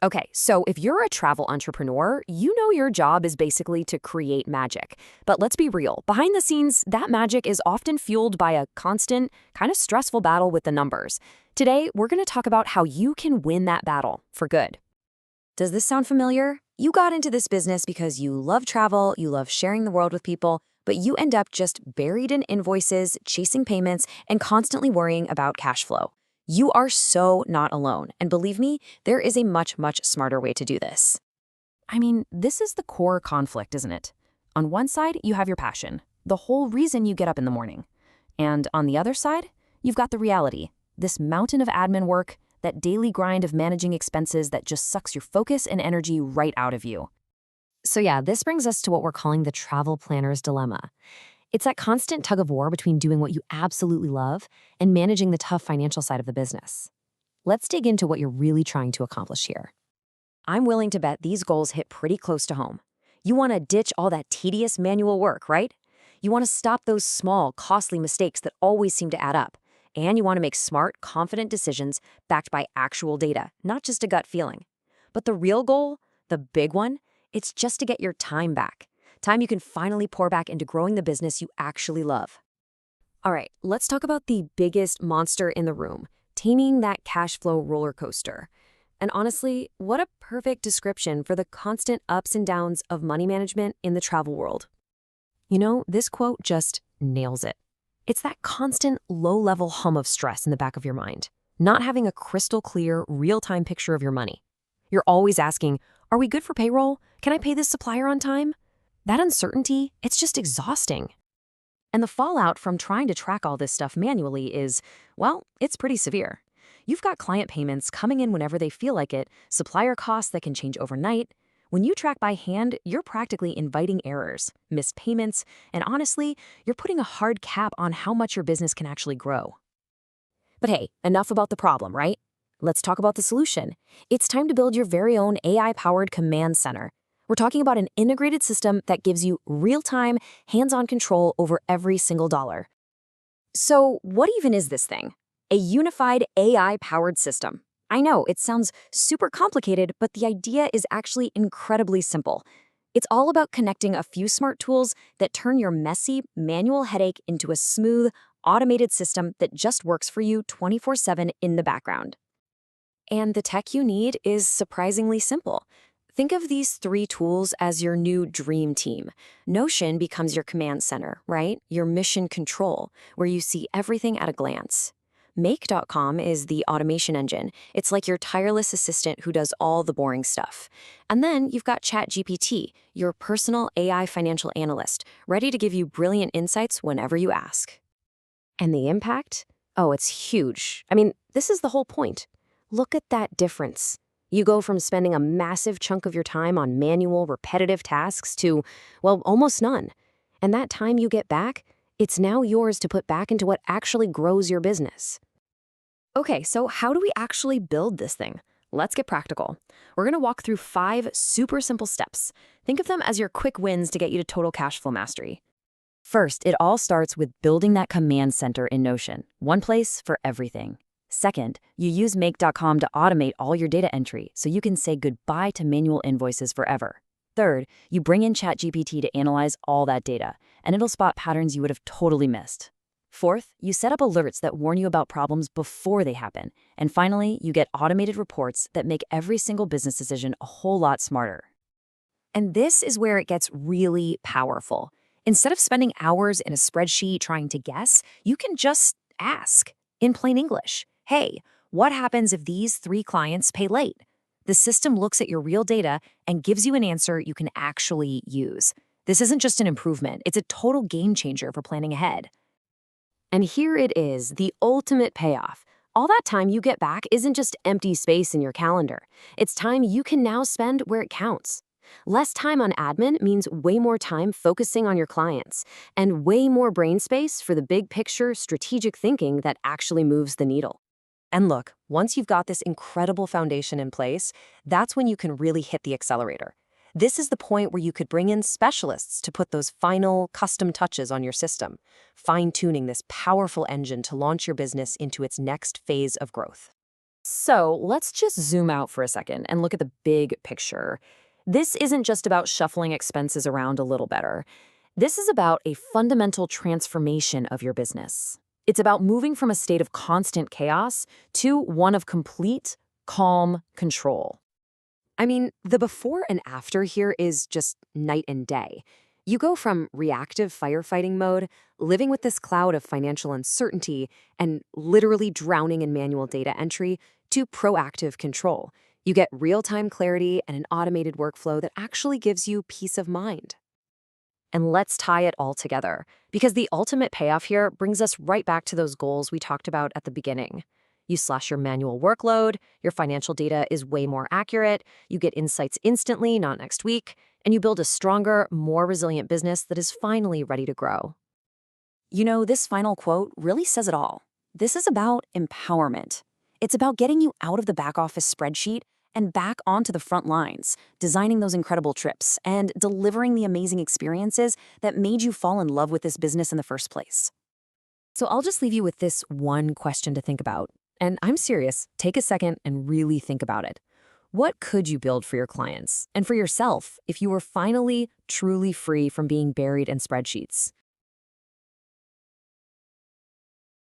Okay, so if you're a travel entrepreneur, you know your job is basically to create magic. But let's be real, behind the scenes, that magic is often fueled by a constant, kind of stressful battle with the numbers. Today, we're going to talk about how you can win that battle for good. Does this sound familiar? You got into this business because you love travel, you love sharing the world with people, but you end up just buried in invoices, chasing payments, and constantly worrying about cash flow. You are so not alone, and believe me, there is a much, much smarter way to do this. I mean, this is the core conflict, isn't it? On one side, you have your passion, the whole reason you get up in the morning. And on the other side, you've got the reality, this mountain of admin work, that daily grind of managing expenses that just sucks your focus and energy right out of you. So yeah, this brings us to what we're calling the travel planner's dilemma. It's that constant tug of war between doing what you absolutely love and managing the tough financial side of the business. Let's dig into what you're really trying to accomplish here. I'm willing to bet these goals hit pretty close to home. You want to ditch all that tedious manual work, right? You want to stop those small, costly mistakes that always seem to add up. And you want to make smart, confident decisions backed by actual data, not just a gut feeling. But the real goal, the big one, it's just to get your time back. Time you can finally pour back into growing the business you actually love. All right, let's talk about the biggest monster in the room, taming that cash flow roller coaster. And honestly, what a perfect description for the constant ups and downs of money management in the travel world. You know, this quote just nails it. It's that constant low-level hum of stress in the back of your mind, not having a crystal clear, real-time picture of your money. You're always asking, are we good for payroll? Can I pay this supplier on time? That uncertainty, it's just exhausting. And the fallout from trying to track all this stuff manually is, well, it's pretty severe. You've got client payments coming in whenever they feel like it, supplier costs that can change overnight. When you track by hand, you're practically inviting errors, missed payments, and honestly, you're putting a hard cap on how much your business can actually grow. But hey, enough about the problem, right? Let's talk about the solution. It's time to build your very own AI-powered command center. We're talking about an integrated system that gives you real-time, hands-on control over every single dollar. So what even is this thing? A unified AI-powered system. I know, it sounds super complicated, but the idea is actually incredibly simple. It's all about connecting a few smart tools that turn your messy, manual headache into a smooth, automated system that just works for you 24/7 in the background. And the tech you need is surprisingly simple. Think of these three tools as your new dream team. Notion becomes your command center, right? Your mission control, where you see everything at a glance. Make.com is the automation engine. It's like your tireless assistant who does all the boring stuff. And then you've got ChatGPT, your personal AI financial analyst, ready to give you brilliant insights whenever you ask. And the impact? Oh, it's huge. I mean, this is the whole point. Look at that difference. You go from spending a massive chunk of your time on manual, repetitive tasks to, well, almost none. And that time you get back, it's now yours to put back into what actually grows your business. Okay, so how do we actually build this thing? Let's get practical. We're going to walk through 5 super simple steps. Think of them as your quick wins to get you to total cash flow mastery. First, it all starts with building that command center in Notion, one place for everything. Second, you use Make.com to automate all your data entry so you can say goodbye to manual invoices forever. Third, you bring in ChatGPT to analyze all that data, and it'll spot patterns you would have totally missed. Fourth, you set up alerts that warn you about problems before they happen. And finally, you get automated reports that make every single business decision a whole lot smarter. And this is where it gets really powerful. Instead of spending hours in a spreadsheet trying to guess, you can just ask, in plain English, hey, what happens if these 3 clients pay late? The system looks at your real data and gives you an answer you can actually use. This isn't just an improvement, it's a total game changer for planning ahead. And here it is, the ultimate payoff. All that time you get back isn't just empty space in your calendar. It's time you can now spend where it counts. Less time on admin means way more time focusing on your clients, and way more brain space for the big picture strategic thinking that actually moves the needle. And look, once you've got this incredible foundation in place, that's when you can really hit the accelerator. This is the point where you could bring in specialists to put those final custom touches on your system, fine-tuning this powerful engine to launch your business into its next phase of growth. So let's just zoom out for a second and look at the big picture. This isn't just about shuffling expenses around a little better. This is about a fundamental transformation of your business. It's about moving from a state of constant chaos to one of complete, calm control. I mean, the before and after here is just night and day. You go from reactive firefighting mode, living with this cloud of financial uncertainty and literally drowning in manual data entry, to proactive control. You get real time clarity and an automated workflow that actually gives you peace of mind. And let's tie it all together, because the ultimate payoff here brings us right back to those goals we talked about at the beginning. You slash your manual workload, your financial data is way more accurate, you get insights instantly, not next week, and you build a stronger, more resilient business that is finally ready to grow. You know, this final quote really says it all. This is about empowerment. It's about getting you out of the back office spreadsheet and back onto the front lines, designing those incredible trips and delivering the amazing experiences that made you fall in love with this business in the first place. So I'll just leave you with this one question to think about. And I'm serious, take a second and really think about it. What could you build for your clients and for yourself if you were finally truly free from being buried in spreadsheets?